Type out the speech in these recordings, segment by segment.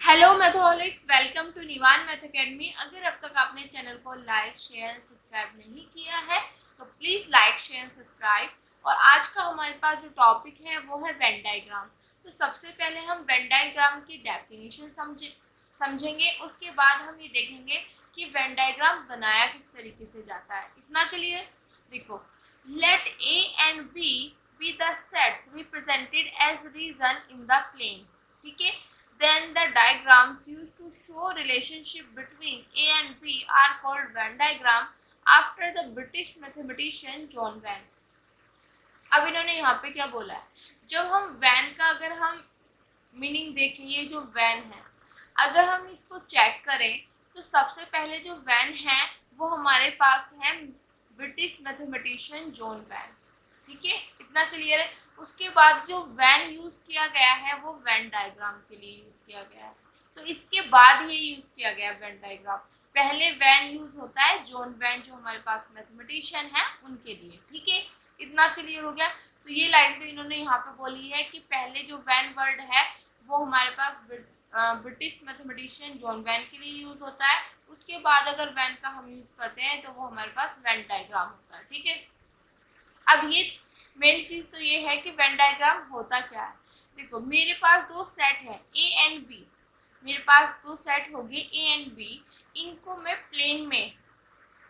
Hello Matholics, welcome to Nivan math academy. अगर अब तक आपने चैनल को लाइक शेयर एंड सब्सक्राइब नहीं किया है तो please like share and subscribe. और आज का हमारे पास जो टॉपिक है वो है वेन डायग्राम। तो सबसे पहले हम वेन डायग्राम की डेफिनेशन समझेंगे। उसके बाद हम ये देखेंगे कि वेन डायग्राम बनाया किस तरीके से जाता है। इतना क्लियर? देखो, let A and B the sets represented as region in the plane. ठीक है, then the diagrams used to show relationship between A and B are called Venn diagram after the British mathematician John Venn। अब इन्होंने यहाँ पे क्या बोला है, जब हम वैन का अगर हम मीनिंग देखें, ये जो वैन है अगर हम इसको चेक करें तो सबसे पहले जो वैन है वो हमारे पास है ब्रिटिश मैथमेटिशियन जॉन वैन। ठीक है, इतना क्लियर है। उसके बाद जो वैन यूज किया गया है वो वेन डायग्राम के लिए यूज किया गया है, तो इसके बाद ये यूज किया गया वेन डायग्राम। पहले वैन यूज होता है जॉन वैन जो हमारे पास मैथमेटिशियन है उनके लिए। ठीक है, इतना क्लियर हो गया। तो ये लाइन तो इन्होंने यहाँ पे बोली है कि पहले जो वैन वर्ड है वो हमारे पास ब्रिटिश मैथमेटिशियन जॉन वैन के लिए यूज होता है। उसके बाद अगर वैन का हम यूज करते हैं तो वो हमारे पास वेन डायग्राम होता है। ठीक है, अब ये मेन चीज तो ये है कि वेन डायग्राम होता क्या है। देखो, मेरे पास दो सेट है ए एंड बी। मेरे पास दो सेट हो गए ए एंड बी। इनको मैं प्लेन में,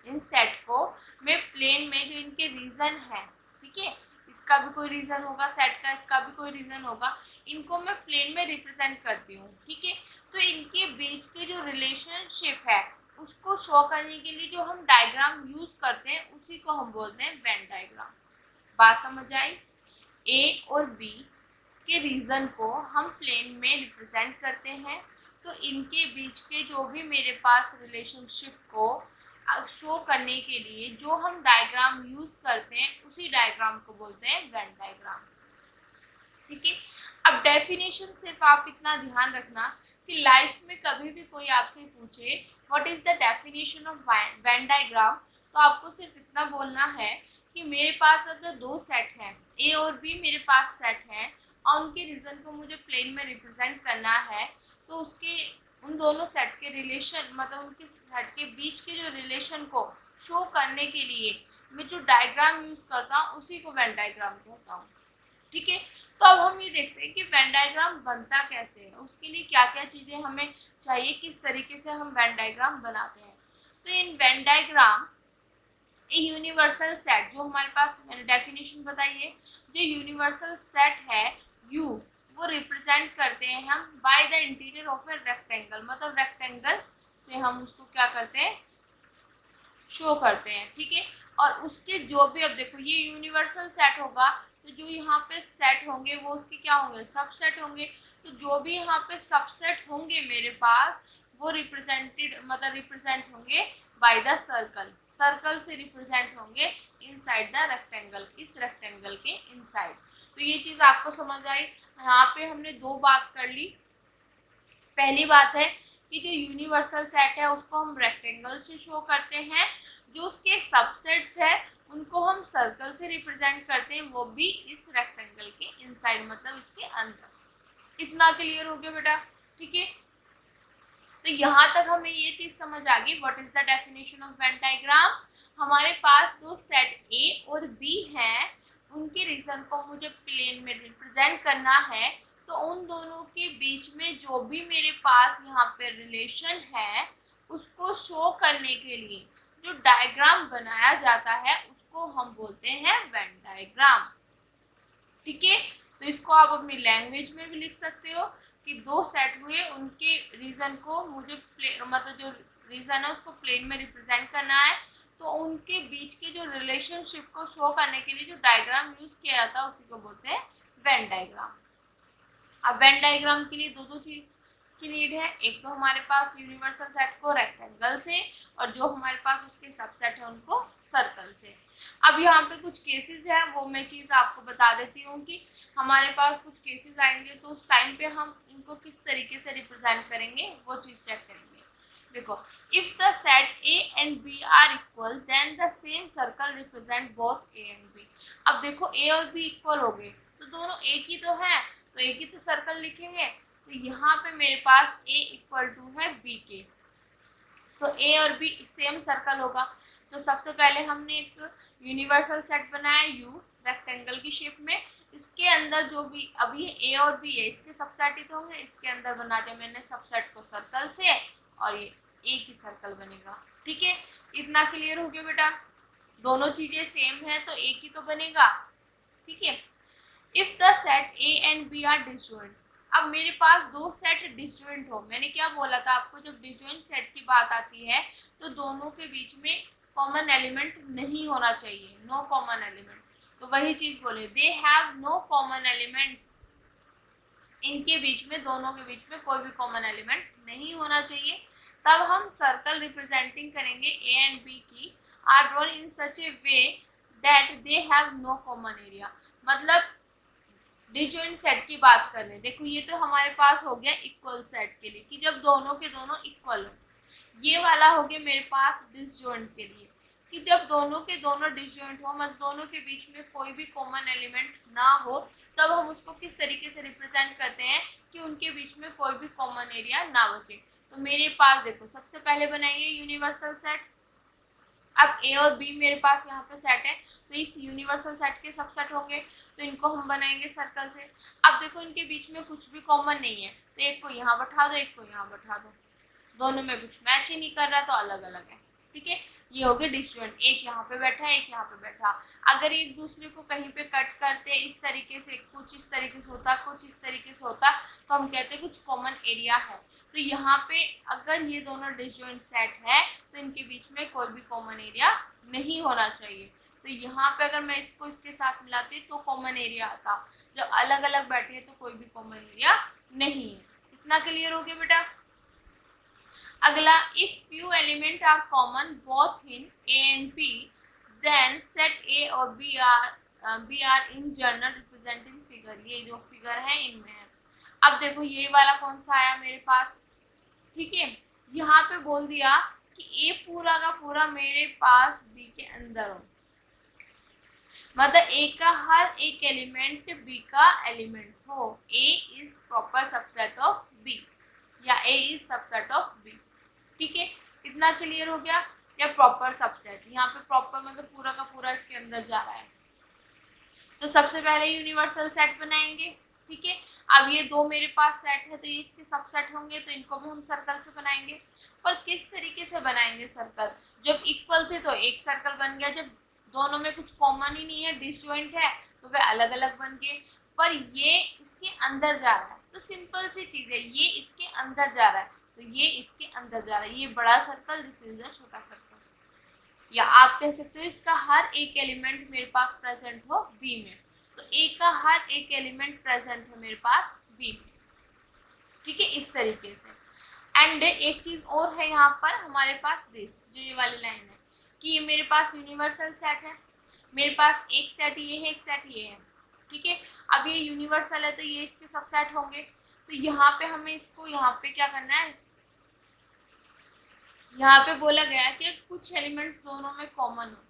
इन सेट को मैं प्लेन में, जो इनके रीजन है, ठीक है, इसका भी कोई रीजन होगा सेट का, इसका भी कोई रीजन होगा, इनको मैं प्लेन में रिप्रेजेंट करती हूँ। ठीक है, तो इनके बीच के जो रिलेशनशिप है उसको शो करने के लिए जो हम डायग्राम यूज करते हैं उसी को हम बोलते हैं वेन डायग्राम। बात समझ आई? ए और बी के रीजन को हम प्लेन में रिप्रेजेंट करते हैं, तो इनके बीच के जो भी मेरे पास रिलेशनशिप को शो करने के लिए जो हम डायग्राम यूज करते हैं उसी डायग्राम को बोलते हैं वेन डायग्राम। ठीक है, अब डेफिनेशन सिर्फ आप इतना ध्यान रखना कि लाइफ में कभी भी कोई आपसे पूछे what is the definition of Venn diagram, तो आपको सिर्फ इतना बोलना है कि मेरे पास अगर दो सेट हैं ए और बी, मेरे पास सेट हैं और उनके रीजन को मुझे प्लेन में रिप्रेजेंट करना है, तो उसके उन दोनों सेट के रिलेशन, मतलब उनके सेट के बीच के जो रिलेशन को शो करने के लिए मैं जो डायग्राम यूज करता हूँ उसी को वेन डायग्राम कहता हूँ। ठीक है, तो अब हम ये देखते हैं कि वेन डायग्राम बनता कैसे है, उसके लिए क्या क्या चीज़ें हमें चाहिए, किस तरीके से हम वेन डायग्राम बनाते हैं। तो in Venn diagram a universal set, जो हमारे पास मैंने डेफिनेशन बताई है, जो यूनिवर्सल सेट है यू, वो रिप्रेजेंट करते हैं हम by the interior of a rectangle, मतलब रेक्टेंगल से हम उसको क्या करते हैं, शो करते हैं। ठीक है, और उसके जो भी, अब देखो ये यूनिवर्सल सेट होगा तो जो यहाँ पे सेट होंगे वो उसके क्या होंगे, सबसेट होंगे। तो जो भी यहाँ पे सबसेट होंगे मेरे पास वो रिप्रेजेंट होंगे बाय द सर्कल, सर्कल से रिप्रेजेंट होंगे इनसाइड द रेक्टेंगल, इस रेक्टेंगल के इनसाइड। तो ये चीज़ आपको समझ आई। यहाँ पे हमने दो बात कर ली। पहली बात है कि जो यूनिवर्सल सेट है उसको हम रेक्टेंगल से शो करते हैं, जो उसके सबसेट्स है उनको हम सर्कल से रिप्रेजेंट करते हैं, वो भी इस रेक्टेंगल के इनसाइड, मतलब इसके अंदर। इतना क्लियर हो गया बेटा? ठीक है, तो यहाँ तक हमें ये चीज समझ आ गई what is the definition of Venn diagram. हमारे पास दो सेट ए और बी हैं, उनके रीजन को मुझे प्लेन में रिप्रेजेंट करना है, तो उन दोनों के बीच में जो भी मेरे पास यहाँ पे रिलेशन है उसको शो करने के लिए जो डायग्राम बनाया जाता है उसको हम बोलते हैं वेन डायग्राम। ठीक है, तो इसको आप अपनी लैंग्वेज में भी लिख सकते हो कि दो सेट हुए, उनके रीजन को मुझे मतलब जो रीजन है उसको प्लेन में रिप्रेजेंट करना है, तो उनके बीच के जो रिलेशनशिप को शो करने के लिए जो डायग्राम यूज किया जाता है उसी को बोलते हैं वेन डायग्राम। अब वेन डायग्राम के लिए दो दो चीज की नीड है, एक तो हमारे पास यूनिवर्सल सेट को रेक्टेंगल से, और जो हमारे पास उसके सबसेट है उनको सर्कल से। अब यहाँ पे कुछ केसेस हैं, वो मैं चीज़ आपको बता देती हूँ कि हमारे पास कुछ केसेस आएंगे तो उस टाइम पे हम इनको किस तरीके से रिप्रेजेंट करेंगे वो चीज़ चेक करेंगे। देखो, if the set A and B are equal then the same circle represent both A and B. अब देखो ए और बी इक्वल हो गए तो दोनों एक ही तो हैं, तो एक ही तो सर्कल लिखेंगे, तो यहाँ पे मेरे पास ए इक्वल टू है बी के, तो ए और बी सेम सर्कल होगा। तो सबसे पहले हमने एक यूनिवर्सल सेट बनाया यू रेक्टेंगल की शेप में, इसके अंदर जो भी अभी ए और बी है इसके सबसेट ही तो होंगे, इसके अंदर बना दिया मैंने सबसेट को सर्कल से, और ये ए की सर्कल बनेगा। ठीक है, इतना क्लियर हो गया बेटा, दोनों चीजें सेम है तो एक ही तो बनेगा। ठीक है, if the set A and B are disjoint, अब मेरे पास दो सेट डिसजॉइंट हो, मैंने क्या बोला था आपको, जब डिसजॉइंट सेट की बात आती है तो दोनों के बीच में कॉमन एलिमेंट नहीं होना चाहिए, नो कॉमन एलिमेंट। तो वही चीज बोले, they have no common element, इनके बीच में, दोनों के बीच में कोई भी कॉमन एलिमेंट नहीं होना चाहिए। तब हम सर्कल रिप्रेजेंटिंग करेंगे ए एंड बी की are drawn in such a way that they have no common area. मतलब डिसजॉइंट सेट की बात कर रहे हैं, देखो ये तो हमारे पास हो गया इक्वल सेट के लिए कि जब दोनों के दोनों इक्वल हो, ये वाला हो गया मेरे पास डिसजॉइंट के लिए कि जब दोनों के दोनों डिसजॉइंट हो, मतलब दोनों के बीच में कोई भी कॉमन एलिमेंट ना हो, तब हम उसको किस तरीके से रिप्रेजेंट करते हैं कि उनके बीच में कोई भी कॉमन एरिया ना बचे। तो मेरे पास देखो सबसे पहले बनाएंगे यूनिवर्सल सेट। अब ए और बी मेरे पास यहाँ पे सेट है, तो इस यूनिवर्सल सेट के सबसेट होंगे, तो इनको हम बनाएंगे सर्कल से। अब देखो इनके बीच में कुछ भी कॉमन नहीं है, तो एक को यहाँ बैठा दो, एक को यहाँ बैठा दो, दोनों में कुछ मैच ही नहीं कर रहा तो अलग अलग है। ठीक है, ये हो गया डिसजॉइंट, एक यहाँ पे बैठा है, एक यहाँ पे बैठा। अगर एक दूसरे को कहीं पे कट करते इस तरीके से, कुछ इस तरीके से होता, कुछ इस तरीके से होता, तो हम कहते हैं कुछ कॉमन एरिया है। तो यहाँ पे अगर ये दोनों डिसजॉइंट सेट है तो इनके बीच में कोई भी कॉमन एरिया नहीं होना चाहिए। तो यहाँ पे अगर मैं इसको इसके साथ मिलाती तो कॉमन एरिया आता, जब अलग अलग बैठे हैं तो कोई भी कॉमन एरिया नहीं है। इतना क्लियर हो गया बेटा। अगला, if few element are common both in A and B then set A और B are in general representing figure, ये जो फिगर है इनमें है। अब देखो ये वाला कौन सा आया मेरे पास, ठीक है, यहाँ पे बोल दिया कि ए पूरा का पूरा मेरे पास बी के अंदर हो, मतलब ए का हर एक एलिमेंट बी का एलिमेंट हो, A is proper subset of B या A is subset of B. ठीक है, इतना क्लियर हो गया। या प्रॉपर सबसेट, यहाँ पे प्रॉपर मतलब पूरा का पूरा इसके अंदर जा रहा है। तो सबसे पहले यूनिवर्सल सेट बनाएंगे। ठीक है, अब ये दो मेरे पास सेट है तो ये इसके सबसेट होंगे, तो इनको भी हम सर्कल से बनाएंगे। पर किस तरीके से बनाएंगे सर्कल, जब इक्वल थे तो एक सर्कल बन गया, जब दोनों में कुछ कॉमन ही नहीं है, डिसजॉइंट है, तो वे अलग अलग बन गए। पर ये इसके अंदर जा रहा है तो सिंपल सी चीज़ है, ये इसके अंदर जा रहा है तो ये इसके अंदर जा रहा है, ये बड़ा सर्कल, दिस इज अ छोटा सर्कल। या आप कह सकते हो इसका हर एक एलिमेंट मेरे पास प्रेजेंट हो बी में, तो ए का हर एक एलिमेंट प्रेजेंट है मेरे पास बी में। ठीक है, इस तरीके से। एंड एक चीज और है यहाँ पर हमारे पास, दिस जो ये वाली लाइन है कि ये मेरे पास यूनिवर्सल सेट है, मेरे पास एक सेट ये है, एक सेट ये है। ठीक है, अब ये यूनिवर्सल है तो ये इसके सबसेट होंगे, तो यहाँ पे हमें इसको यहाँ पे क्या करना है, यहाँ पे बोला गया है कि कुछ एलिमेंट्स दोनों में कॉमन हो।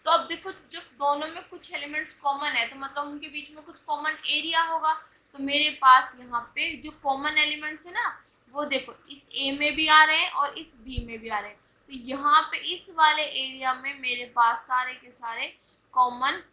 तो अब देखो जब दोनों में कुछ एलिमेंट्स कॉमन है तो मतलब उनके बीच में कुछ कॉमन एरिया होगा। तो मेरे पास यहाँ पे जो कॉमन एलिमेंट्स है ना, वो देखो इस ए में भी आ रहे हैं और इस बी में भी आ रहे हैं। तो यहाँ पे इस वाले एरिया में मेरे पास सारे के सारे कॉमन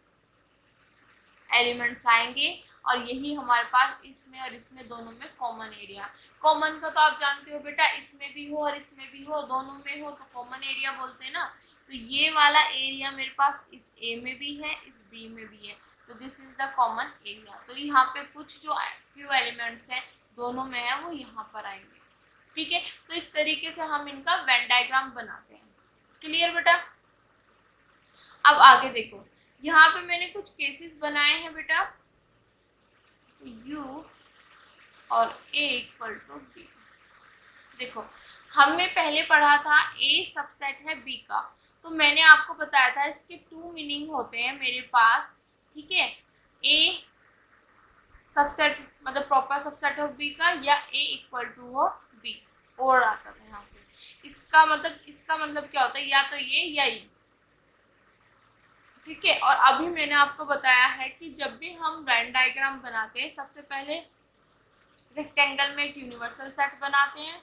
एलिमेंट्स आएंगे, और यही हमारे पास इसमें और इसमें दोनों में कॉमन एरिया। कॉमन का तो आप जानते हो बेटा, इसमें भी हो और इसमें भी हो, दोनों में हो तो कॉमन एरिया बोलते हैं ना। तो ये वाला एरिया मेरे पास इस ए में भी है, इस बी में भी है, तो this is the common area. तो यहाँ पे कुछ जो फ्यू एलिमेंट्स हैं दोनों में है वो यहाँ पर आएंगे। ठीक है, तो इस तरीके से हम इनका वेन डायग्राम बनाते हैं। क्लियर बेटा। अब आगे देखो, यहाँ पे मैंने कुछ केसेस बनाए हैं बेटा, u और a इक्वल टू b। देखो हमने पहले पढ़ा था a सबसेट है b का, तो मैंने आपको बताया था इसके टू मीनिंग होते हैं मेरे पास। ठीक है, a सबसेट मतलब प्रॉपर सबसेट हो b का, या a इक्वल टू हो b, और आता था यहाँ पे। इसका मतलब क्या होता है, या तो ये या ये। ठीक है, और अभी मैंने आपको बताया है कि जब भी हम वेन डायग्राम बनाते हैं सबसे पहले रेक्टेंगल में एक यूनिवर्सल सेट बनाते हैं,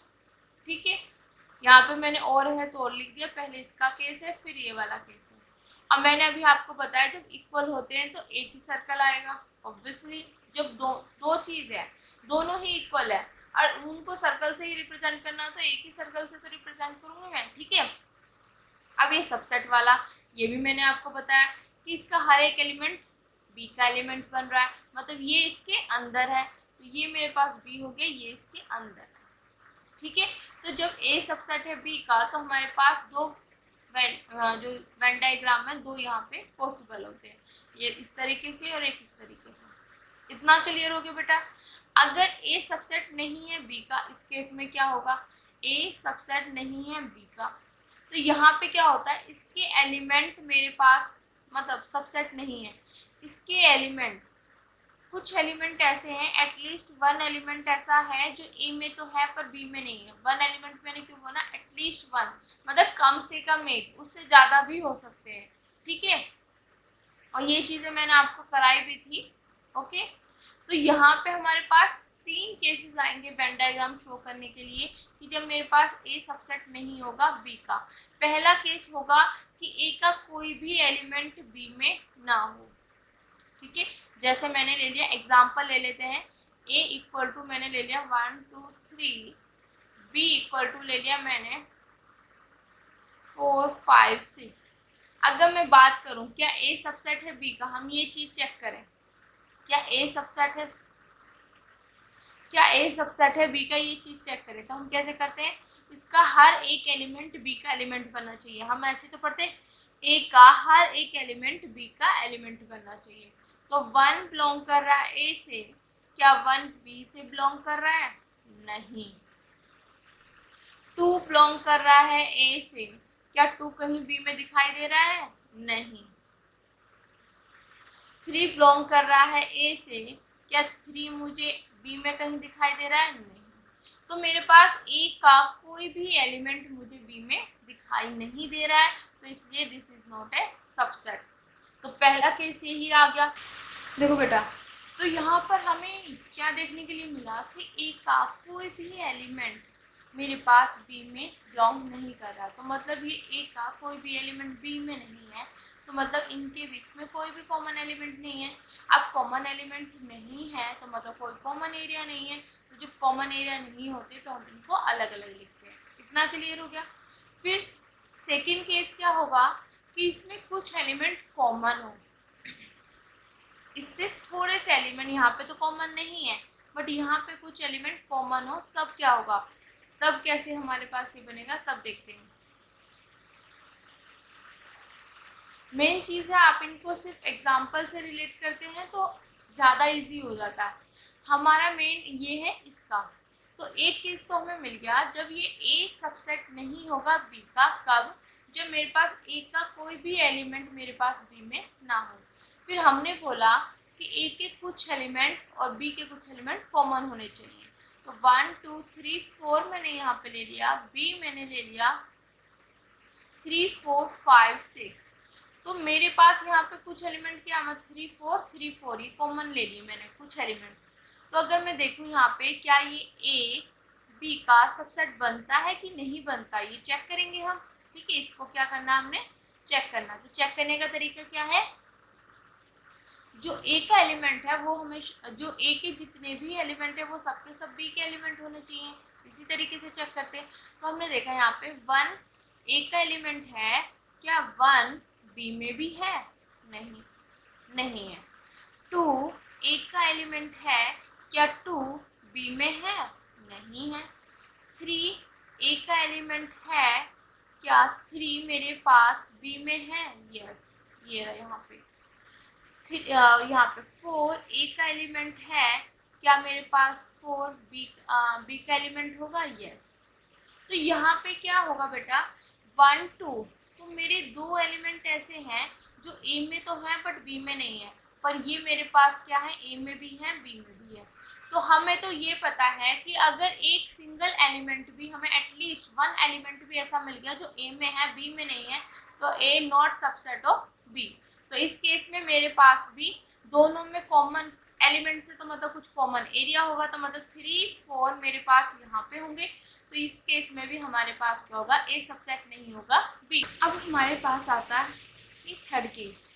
ठीक है। यहाँ पे मैंने और है तो और लिख दिया, पहले इसका केस है फिर ये वाला केस है। अब मैंने अभी आपको बताया जब इक्वल होते हैं तो एक ही सर्कल आएगा ऑब्वियसली। जब दो दो चीज़ है, दोनों ही इक्वल है और उनको सर्कल से ही रिप्रेजेंट करना तो एक ही सर्कल से तो रिप्रेजेंट करूँगी मैं, ठीक है। अब ये सबसेट वाला, ये भी मैंने आपको बताया कि इसका हर एक एलिमेंट बी का एलिमेंट बन रहा है, मतलब ये इसके अंदर है, तो ये मेरे पास बी हो गया, ये इसके अंदर है, ठीक है। तो जब ए सबसेट है बी का तो हमारे पास दो जो वेन डायग्राम है दो यहाँ पे पॉसिबल होते हैं, ये इस तरीके से और एक इस तरीके से। इतना क्लियर हो गया बेटा। अगर ए सबसेट नहीं है बी का, इस केस में क्या होगा, ए सबसेट नहीं है बी का, तो यहाँ पे क्या होता है, इसके एलिमेंट मेरे पास मतलब सबसेट नहीं है, इसके एलिमेंट कुछ एलिमेंट ऐसे हैं, एटलीस्ट वन एलिमेंट ऐसा है जो ए में तो है पर बी में नहीं है। वन एलिमेंट मैंने क्यों बोला, एटलीस्ट वन, मतलब कम से कम एक, उससे ज़्यादा भी हो सकते हैं, ठीक है। और ये चीज़ें मैंने आपको कराई भी थी, ओके। तो यहाँ पे हमारे पास तीन केसेस आएंगे वेन डायग्राम शो करने के लिए कि जब मेरे पास ए सबसेट नहीं होगा बी का। पहला केस होगा कि ए का कोई भी एलिमेंट बी में ना हो, ठीक है। जैसे मैंने ले लिया एग्जाम्पल ले लेते हैं, ए इक्वल टू मैंने ले लिया 1 2 3, बी इक्वल टू ले लिया मैंने 4 5 6। अगर मैं बात करूं क्या ए सबसेट है बी का, हम ये चीज़ चेक करें, क्या ए सबसेट है, क्या ए सबसेट है बी का, ये चीज़ चेक करें तो हम कैसे करते हैं, इसका हर एक एलिमेंट बी का एलिमेंट बनना चाहिए। हम ऐसे तो पढ़ते हैं ए का हर एक एलिमेंट बी का एलिमेंट बनना चाहिए। तो 1 बिलोंग कर रहा है ए से, क्या 1 बी से बिलोंग कर रहा है, नहीं। 2 बिलोंग कर रहा है ए से, क्या 2 कहीं बी में दिखाई दे रहा है, नहीं। 3 बिलोंग कर रहा है ए से, क्या 3 मुझे बी में कहीं दिखाई दे रहा है, नहीं। तो मेरे पास ए का कोई भी एलिमेंट मुझे बी में दिखाई नहीं दे रहा है, तो इसलिए this is not a subset. तो पहला केस यही आ गया। देखो बेटा, तो यहाँ पर हमें क्या देखने के लिए मिला कि ए का कोई भी एलिमेंट मेरे पास बी में बिलोंग नहीं कर रहा, तो मतलब ये ए का कोई भी एलिमेंट बी में नहीं है, तो मतलब इनके बीच में कोई भी कॉमन एलिमेंट नहीं है। अब कॉमन एलिमेंट नहीं है तो मतलब कोई कॉमन एरिया नहीं है, तो जब कॉमन एरिया नहीं होते तो हम इनको अलग अलग लिखते हैं। इतना क्लियर हो गया। फिर सेकंड केस क्या होगा कि इसमें कुछ एलिमेंट कॉमन हो, इससे थोड़े से एलिमेंट, यहाँ पे तो कॉमन नहीं है बट यहाँ पे कुछ एलिमेंट कॉमन हो, तब क्या होगा, तब कैसे हमारे पास ये बनेगा, तब देखते हैं। मेन चीज़ है आप इनको सिर्फ एग्जाम्पल से रिलेट करते हैं तो ज़्यादा इजी हो जाता है। हमारा मेन ये है इसका, तो एक केस तो हमें मिल गया जब ये ए सबसेट नहीं होगा बी का, कब, जब मेरे पास ए का कोई भी एलिमेंट मेरे पास बी में ना हो। फिर हमने बोला कि ए के कुछ एलिमेंट और बी के कुछ एलिमेंट कॉमन होने चाहिए, तो 1 2 3 4 मैंने यहाँ पे ले लिया, बी मैंने ले लिया 3 4 5 6। तो मेरे पास यहाँ पे कुछ एलिमेंट क्या, मैं 3 4 ये कॉमन ले लिए मैंने कुछ एलिमेंट। तो अगर मैं देखूँ यहाँ पे क्या ये ए बी का सबसेट बनता है कि नहीं बनता, ये चेक करेंगे हम, ठीक है। इसको क्या करना, हमने चेक करना। तो चेक करने का तरीका क्या है, जो ए का एलिमेंट है वो हमेशा, जो ए के जितने भी एलिमेंट है वो सबके सब बी के एलिमेंट होने चाहिए। इसी तरीके से चेक करते हैं। तो हमने देखा यहाँ पे 1 ए का एलिमेंट है, क्या 1 बी में भी है, नहीं, नहीं है। 2 ए का एलिमेंट है, क्या 2 बी में है, नहीं है। 3 ए का एलिमेंट है, क्या 3 मेरे पास बी में है, यस, ये रहा यहाँ पे। यहाँ पे 4 ए का एलिमेंट है, क्या मेरे पास 4 बी का एलिमेंट होगा, यस। तो यहाँ पे क्या होगा बेटा, 1 2, तो मेरे दो एलिमेंट ऐसे हैं जो ए में तो हैं बट बी में नहीं है, पर ये मेरे पास क्या है, ए में भी है बी में भी है। तो हमें तो ये पता है कि अगर एक सिंगल एलिमेंट भी, हमें एटलीस्ट वन एलिमेंट भी ऐसा मिल गया जो ए में है बी में नहीं है, तो ए नॉट सबसेट ऑफ बी। तो इस केस में मेरे पास भी दोनों में कॉमन एलिमेंट से तो मतलब कुछ कॉमन एरिया होगा, तो मतलब 3, 4 मेरे पास यहाँ पे होंगे। तो इस केस में भी हमारे पास क्या होगा, ए सबसेट नहीं होगा बी। अब हमारे पास आता है ये थर्ड केस।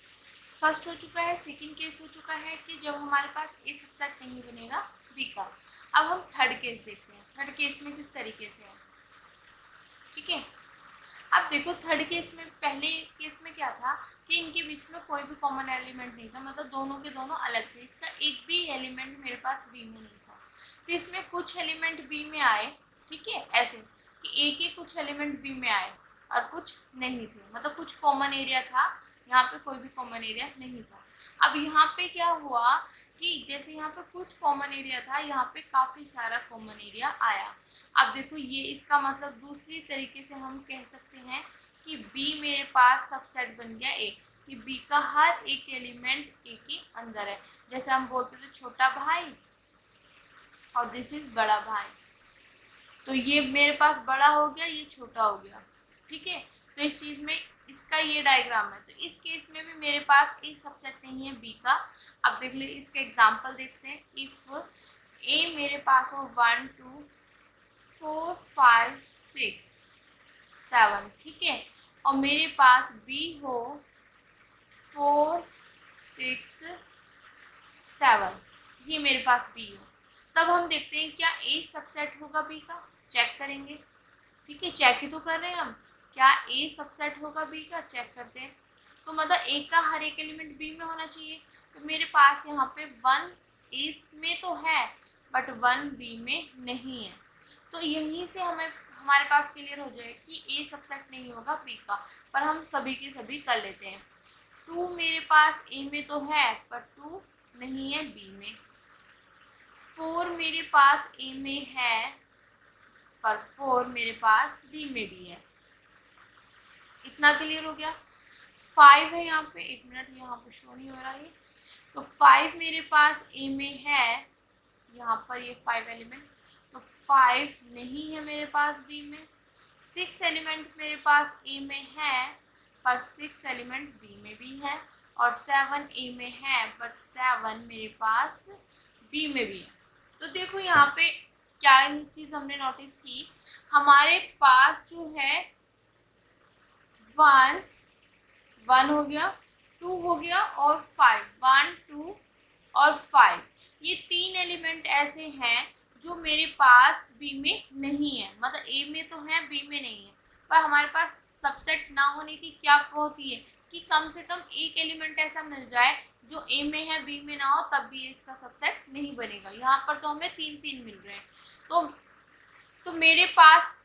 फर्स्ट हो चुका है, सेकंड केस हो चुका है कि जब हमारे पास ए सबसेट नहीं बनेगा बी का। अब हम थर्ड केस देखते हैं, थर्ड केस में किस तरीके से है। ठीक है, अब देखो थर्ड केस में, पहले केस में क्या था कि इनके बीच में कोई भी कॉमन एलिमेंट नहीं था, मतलब दोनों के दोनों अलग थे, इसका एक भी एलिमेंट मेरे पास बी में नहीं था। फिर इसमें कुछ एलिमेंट बी में आए, ठीक है, ऐसे कि ए के कुछ एलिमेंट बी में आए और कुछ नहीं थे, मतलब कुछ कॉमन एरिया था, यहाँ पे कोई भी कॉमन एरिया नहीं था। अब यहाँ पे क्या हुआ कि जैसे यहाँ पे कुछ कॉमन एरिया था, यहाँ पे काफ़ी सारा कॉमन एरिया आया। अब देखो ये इसका मतलब दूसरी तरीके से हम कह सकते हैं कि B मेरे पास सबसेट बन गया A, कि B का हर एक एलिमेंट A के अंदर है। जैसे हम बोलते थे छोटा भाई और दिस इज बड़ा भाई, तो ये मेरे पास बड़ा हो गया, ये छोटा हो गया। ठीक है, तो इस चीज़ में इसका ये डायग्राम है। तो इस केस में भी मेरे पास एक सबसेट नहीं है बी का। अब देख लो इसका एग्जांपल देखते हैं। इफ ए मेरे पास हो 1 2 4 5 6 7, ठीक है, और मेरे पास बी हो 4 6 7, ये मेरे पास बी हो, तब हम देखते हैं क्या ए सबसेट होगा बी का, चेक करेंगे। ठीक है, चेक ही तो कर रहे हैं हम, क्या ए सबसेट होगा बी का, चेक करते हैं। तो मतलब ए का हर एक एलिमेंट बी में होना चाहिए। तो मेरे पास यहाँ पे 1 ए में तो है बट 1 बी में नहीं है। तो यहीं से हमें हमारे पास क्लियर हो जाए कि ए सबसेट नहीं होगा बी का। पर हम सभी के सभी कर लेते हैं। 2 मेरे पास ए में तो है पर 2 नहीं है बी में। 4 मेरे पास ए में है पर 4 मेरे पास बी में भी है। इतना क्लियर हो गया। 5 है यहाँ पे, एक मिनट, यहाँ पे शो नहीं हो रहा है। तो 5 मेरे पास ए में है, यहाँ पर ये 5 एलिमेंट, तो 5 नहीं है मेरे पास बी में। 6 एलिमेंट मेरे पास ए में है पर 6 एलिमेंट बी में भी है। और 7 ए में है बट 7 मेरे पास बी में भी है। तो देखो यहाँ पे क्या चीज़ हमने नोटिस की, हमारे पास जो है 1 हो गया, 2 हो गया और 5, 1 2 और 5, ये 3 एलिमेंट ऐसे हैं जो मेरे पास बी में नहीं है, मतलब ए में तो है बी में नहीं है। पर हमारे पास सबसेट ना होने की क्या होती है कि कम से कम एक एलिमेंट ऐसा मिल जाए जो ए में है बी में ना हो, तब भी इसका सबसेट नहीं बनेगा। यहाँ पर तो हमें 3 मिल रहे हैं। तो मेरे पास,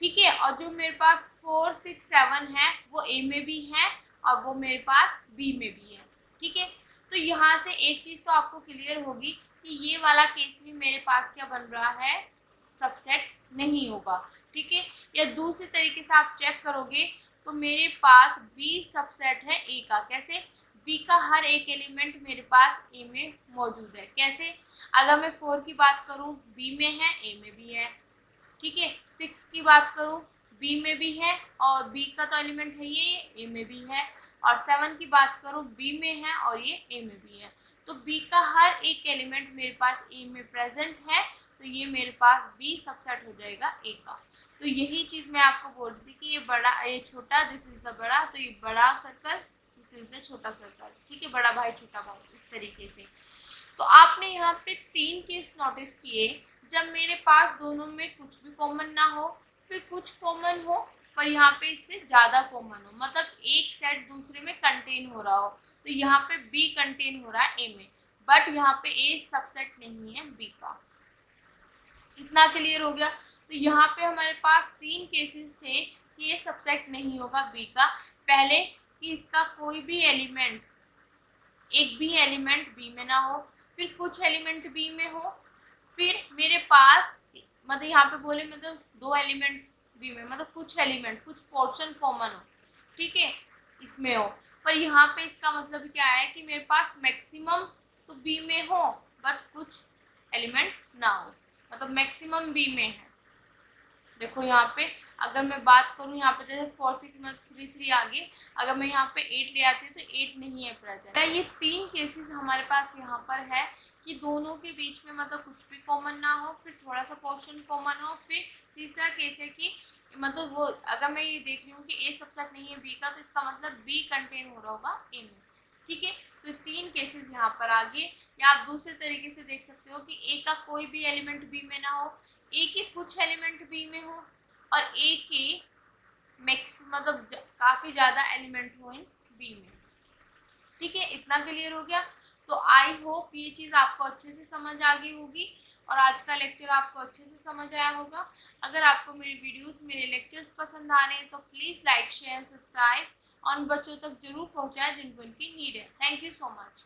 ठीक है, और जो मेरे पास 4 6 7 है वो ए में भी है और वो मेरे पास बी में भी है। ठीक है, तो यहाँ से एक चीज़ तो आपको क्लियर होगी कि ये वाला केस भी मेरे पास क्या बन रहा है, सबसेट नहीं होगा। ठीक है, या दूसरी तरीके से आप चेक करोगे तो मेरे पास बी सबसेट है ए का। कैसे, बी का हर एक एलिमेंट मेरे पास ए में मौजूद है। कैसे, अगर मैं 4 की बात करूँ बी में है ए में भी है। ठीक है, 6 की बात करूँ बी में भी है और बी का तो एलिमेंट है ये ए में भी है। और 7 की बात करूँ बी में है और ये ए में भी है। तो बी का हर एक एलिमेंट मेरे पास ए में प्रेजेंट है, तो ये मेरे पास बी सबसेट हो जाएगा ए का। तो यही चीज़ मैं आपको बोल रही थी कि ये बड़ा, ये छोटा, दिस इज द बड़ा, तो ये बड़ा सर्कल, दिस इज द छोटा सर्कल। ठीक है, बड़ा भाई छोटा भाई, इस तरीके से। तो आपने यहाँ पे 3 केस नोटिस किए जब मेरे पास दोनों में कुछ भी कॉमन ना हो, फिर कुछ कॉमन हो पर यहाँ पे इससे ज़्यादा कॉमन हो, मतलब एक सेट दूसरे में कंटेन हो रहा हो। तो यहाँ पे बी कंटेन हो रहा है ए में, बट यहाँ पे ए सबसेट नहीं है बी का। इतना क्लियर हो गया। तो यहाँ पे हमारे पास 3 केसेस थे कि ये सबसेट नहीं होगा बी का। पहले कि इसका कोई भी एलिमेंट, एक भी एलिमेंट बी में ना हो, फिर कुछ एलिमेंट बी में हो, फिर मेरे पास मतलब यहाँ पे बोले मतलब 2 एलिमेंट बी में, मतलब कुछ एलिमेंट, कुछ पोर्शन कॉमन हो, ठीक है, इसमें हो। पर यहाँ पे इसका मतलब क्या है कि मेरे पास मैक्सिमम तो बी में हो बट कुछ एलिमेंट ना हो, मतलब मैक्सिमम बी में है। देखो यहाँ पे अगर मैं बात करूँ यहाँ पे जैसे 4 6 में 3 3 आगे, अगर मैं यहाँ पे 8 ले आती हूँ तो 8 नहीं है प्रेजेंट। ये 3 केसेस हमारे पास यहाँ पर है कि दोनों के बीच में मतलब कुछ भी कॉमन ना हो, फिर थोड़ा सा पोर्शन कॉमन हो, फिर तीसरा केस है कि मतलब वो अगर मैं ये देख रही हूँ कि ए सबसेट नहीं है बी का, तो इसका मतलब बी कंटेन हो रहा होगा ए में। ठीक है, तो 3 केसेस यहाँ पर आगे। या आप दूसरे तरीके से देख सकते हो कि ए का कोई भी एलिमेंट बी में ना हो, ए के कुछ एलिमेंट बी में हो, और ए के मैक्स मतलब काफ़ी ज़्यादा एलिमेंट हो इन बी में। ठीक है, इतना क्लियर हो गया। तो आई होप ये चीज़ आपको अच्छे से समझ आ गई होगी और आज का लेक्चर आपको अच्छे से समझ आया होगा। अगर आपको मेरी वीडियोस मेरे लेक्चर्स पसंद आ रहे हैं तो please like share and subscribe और उन बच्चों तक जरूर पहुंचाएं जिनको इनकी नीड है। Thank you so much.